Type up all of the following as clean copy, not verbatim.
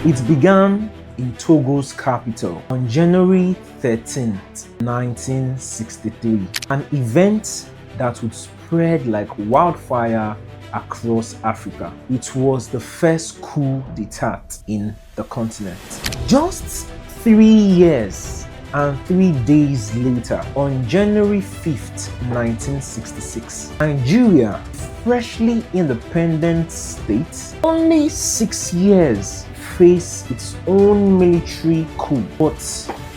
It began in Togo's capital on January 13th, 1963, an event that would spread like wildfire across Africa. It was the first coup d'etat in the continent. Just 3 years and 3 days later, on January 5th, 1966, Nigeria, freshly independent state, only 6 years, faced its own military coup. But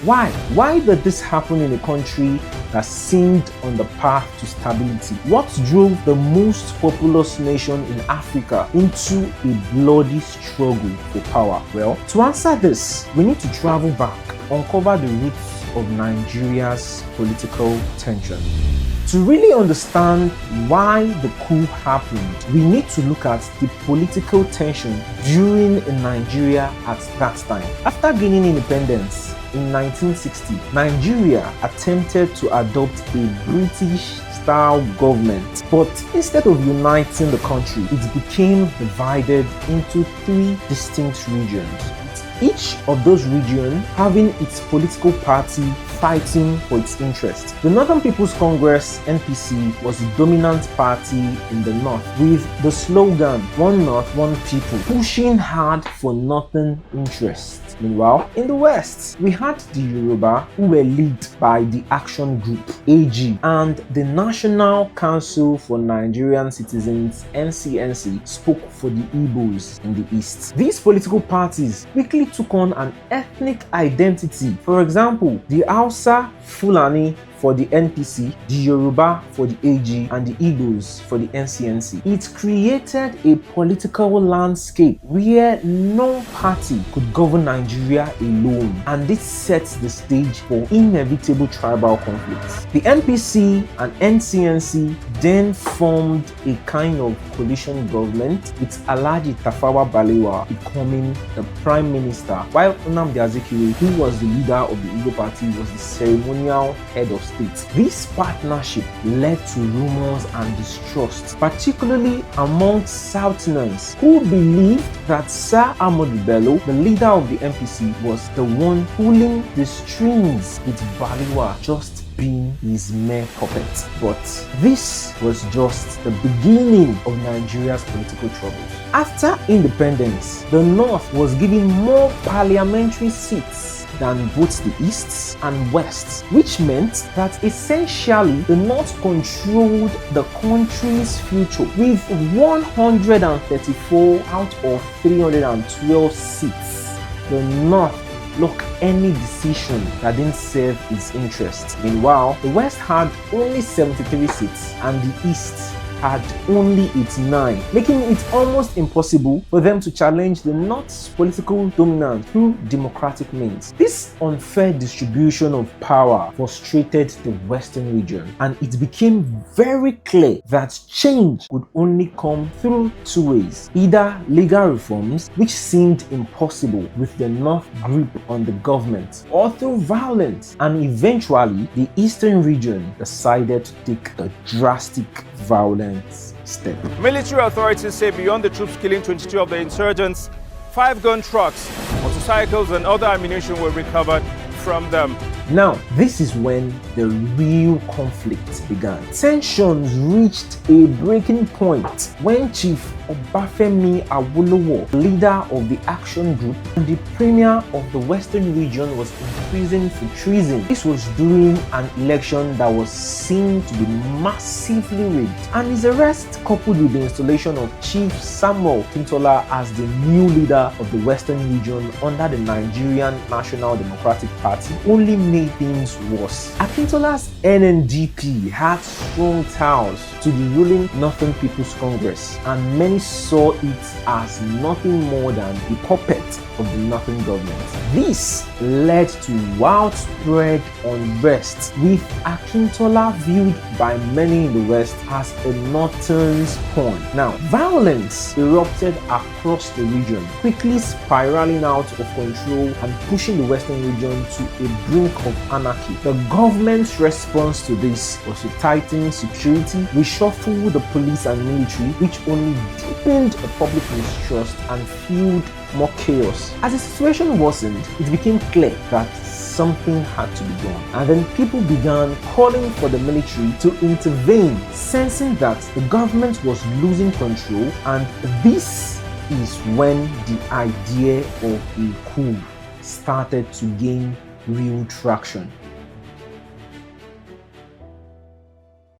why? Why did this happen in a country that seemed on the path to stability? What drove the most populous nation in Africa into a bloody struggle for power? Well, to answer this, we need to travel back, uncover the roots of Nigeria's political tension. To really understand why the coup happened, we need to look at the political tension during Nigeria at that time. After gaining independence in 1960, Nigeria attempted to adopt a British-style government, but instead of uniting the country, it became divided into 3 distinct regions. Each of those regions having its political party fighting for its interest. The Northern People's Congress (NPC) was the dominant party in the north, with the slogan "One North, One People," pushing hard for northern interests. Meanwhile, in the west, we had the Yoruba, who were led by the Action Group (AG), and the National Council for Nigerian Citizens (NCNC) spoke for the Igbos in the east. These political parties quickly took on an ethnic identity. For example, the Hausa Fulani for the NPC, the Yoruba for the AG, and the Igbos for the NCNC. It created a political landscape where no party could govern Nigeria alone, and this sets the stage for inevitable tribal conflicts. The NPC and NCNC then formed a kind of coalition government, with Alhaji Tafawa Balewa becoming the prime minister, while Nnamdi Azikiwe, who was the leader of the Igbo party, was the ceremonial head of state. This partnership led to rumors and distrust, particularly among Southerners, who believed that Sir Ahmadu Bello, the leader of the NPC, was the one pulling the strings, with Balewa just being his mere puppet. But this was just the beginning of Nigeria's political troubles. After independence, the North was given more parliamentary seats than both the East and West, which meant that essentially the North controlled the country's future, with 134 out of 312 seats. The North blocked any decision that didn't serve its interests. Meanwhile, the West had only 73 seats and the East had only 89, making it almost impossible for them to challenge the North's political dominance through democratic means. This unfair distribution of power frustrated the Western region, and it became very clear that change could only come through 2 ways: either legal reforms, which seemed impossible with the North grip on the government, or through violence. And eventually, the Eastern region decided to take a drastic violent step. Military authorities say beyond the troops killing 22 of the insurgents, 5 gun trucks, motorcycles, and other ammunition were recovered from them. Now, this is when the real conflict began. Tensions reached a breaking point when Chief Obafemi Awolowo, leader of the Action Group and the premier of the Western region, was imprisoned for treason. This was during an election that was seen to be massively rigged, and his arrest, coupled with the installation of Chief Samuel Akintola as the new leader of the Western region under the Nigerian National Democratic Party, only made things worse. Akintola's NNDP had strong ties to the ruling Northern People's Congress, and many saw it as nothing more than a puppet of the Northern government. This led to widespread unrest, with Akintola viewed by many in the West as a Northern's pawn. Now, violence erupted across the region, quickly spiraling out of control and pushing the Western region to a brink of anarchy. The government's response to this was to tighten security, reshuffle the police and military, which only deepened the public mistrust and fueled more chaos. As the situation worsened, it became clear that something had to be done. And then people began calling for the military to intervene, sensing that the government was losing control, and this is when the idea of a coup started to gain real traction.